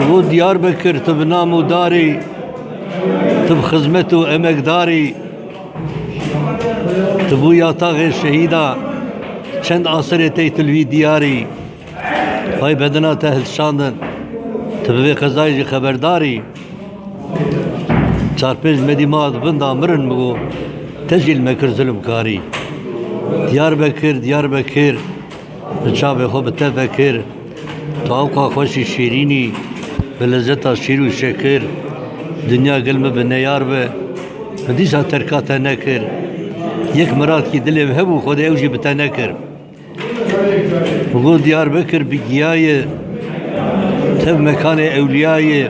वो Diyarbakır tıb namu darî tıb xizmet û emekdarî tibû yataxê şehîda çend asirê tey tilvî diyarî hay bedena te hilşandin tib vê qezayê jî xeberdarî çar pênc medîma dibin da mirin bigû te jî li me kir zulmkarî Diyarbakır bi çavê xwe bi te vekir tu awqa xweşî şîrînî bi lezzeta şîr û şekir dünya gel me bi neyar be dîsa terka te nekir yek miradkî dilê hebû xwedê ew jî bi te nekir bigû Diyarbakır bi giyayê tev mekanê ewliyayê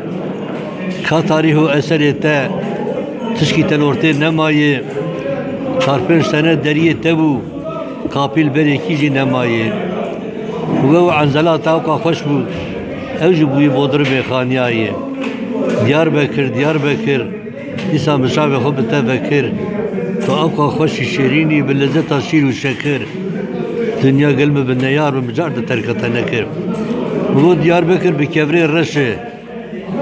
ka tarîh û eserê te tişkî telortê nemayê çar pênc sene deriyê te bû kapîl berekî jî nemayê we û enzelata awqa xweş bû ew jî bûyî bodribê xaniyayê Diyarbakır dîsa mişavê xwe bi te vekir tu awqa xweşî şêrînî bi lezzeta şîr û şekir dünya gel me bi neyar ve micar de terka te nekir bigû Diyarbakır bi kevrê reşê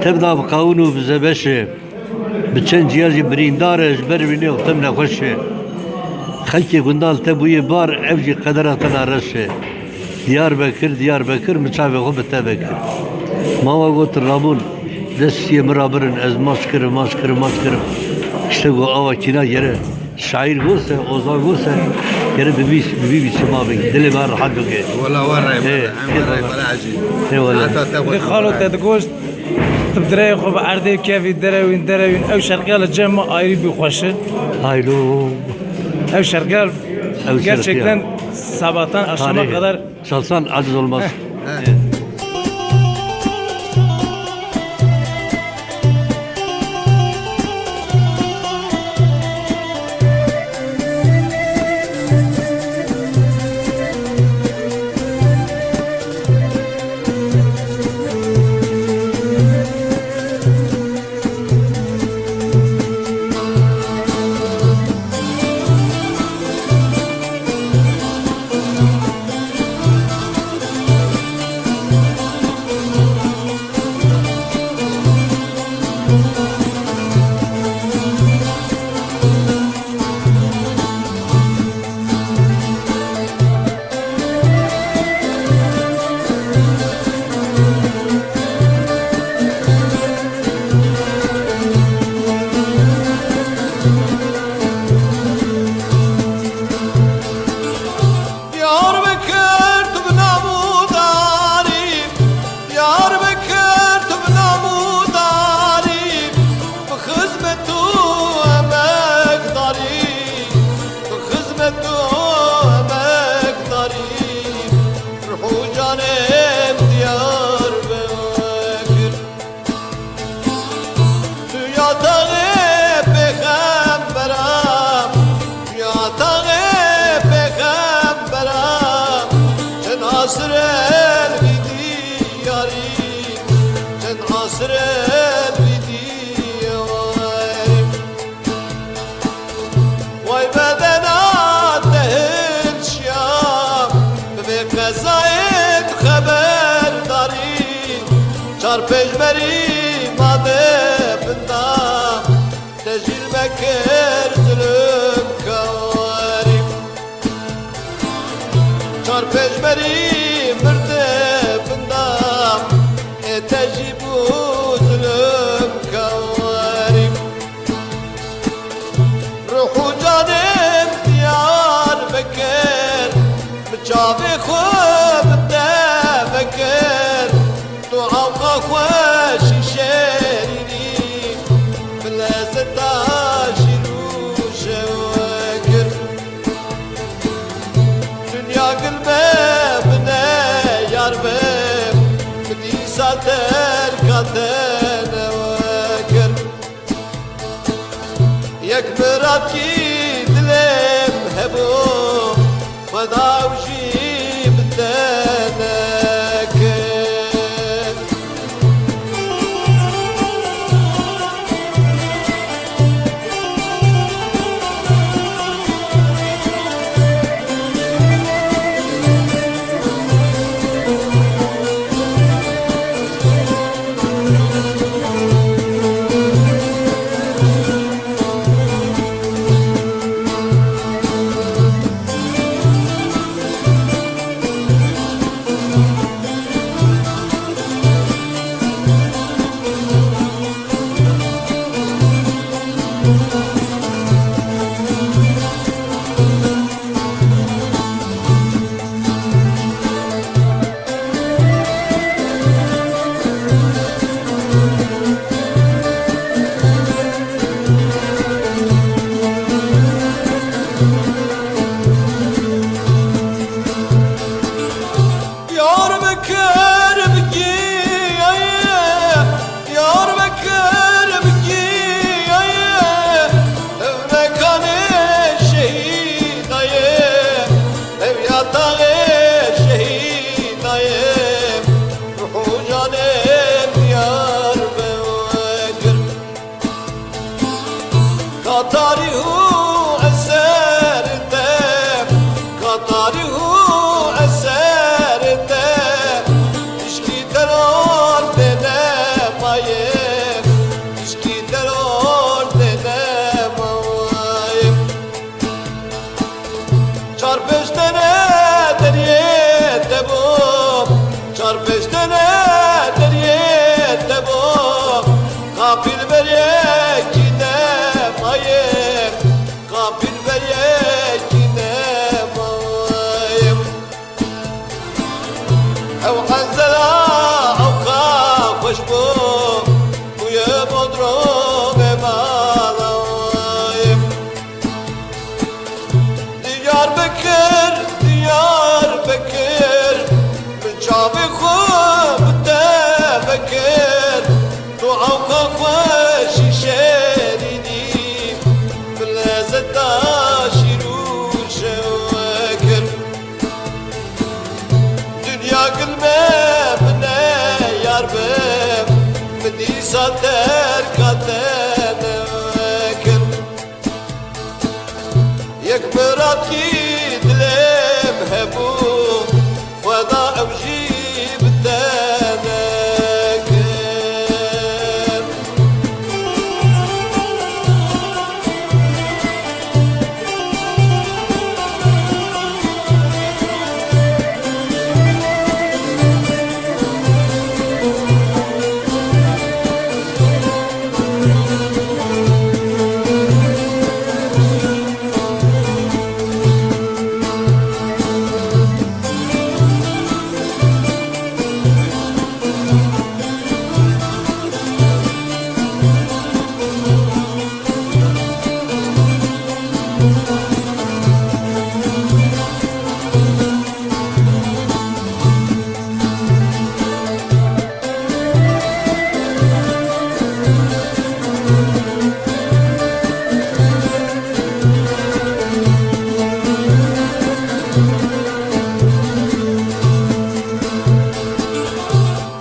tev da bi qawûn û bi zebeşê bi çend ciya jî birîndar e ji ber wînê û tim nexweş e xelkê gundal te bûyê bar ev jî qedera te na reş e Diyarbakır miçavê xwe bi te vekir mawa gotin rabûn destiyê min ra birin ez maç kirim işte got ava kîna yere şaîr gose ozan gose yere bibî çima bin dilê me rahat bike والله ورا ولا عجيب خالو تدگوش تبدري خو بعرضي كافي دروين او شرقال الجامع ايري بخوشه haylo او شرقال gerçekten sabahtan akşama kadar çalsan aciz olmaz. Çar pejmeri made bindam tejil mekir zulüm karim Çar pejmeri mirde bindam tejibu zulüm karim Ruhu canim Diyarbakır Bıçavi khub tefekir Duavga خوشی شیرینی بلزتا شیرو شوکر Dünya gülme bine yar be Bidisa terkatene vekir Yek mirat ki dilim hebu Fedavşi bitene تنه دریه دبو قابل بریه کینه مایه قابل بریه کینه مایه او حنزلا او خوش بو بوی بدروم مالایم Diyarbakır, Diyarbakır Bıçağı خوب تفكر دعاك خوش شريدي بلازت شيرو شواكر Dünya gülme bine yar bim Medi sater katene vekir Yek beratki dilim hebu Veda evji bitene kir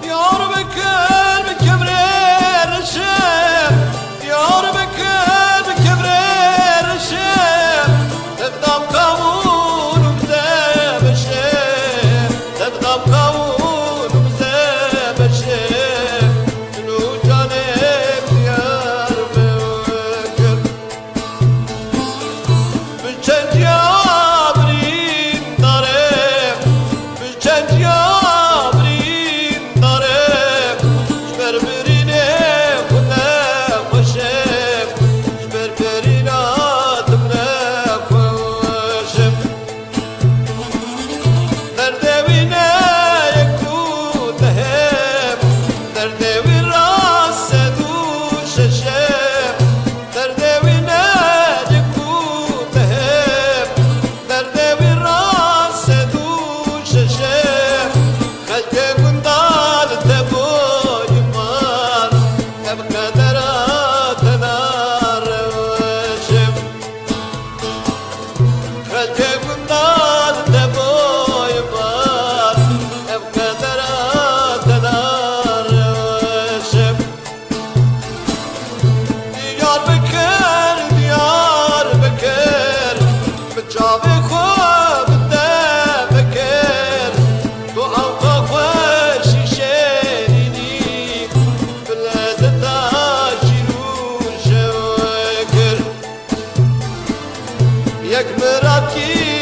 Diyarbakır kibrer şem Diyarbakır kibrer şem Tebdam kavunum zebeşem Tebdam kavunum zebeşem Tunu canem Diyarbakır Büçen cabrin darem Büçen cabrin darem Berberine kune koşem Berberine adımne koşem Derdevine yeklutehem Derdevi rasedu şeşem Derdevine yeklutehem Derdevi rasedu şeşem Kalke gundal teboyman Hep kadera tenarveşem Kalke gundal teboyman Hep kadera tenarveşem Diyarbakır, Diyarbakır Bıçağı خوب تفكر دعاك خوش شريدي بلازت شيرو شواكر يك مراتي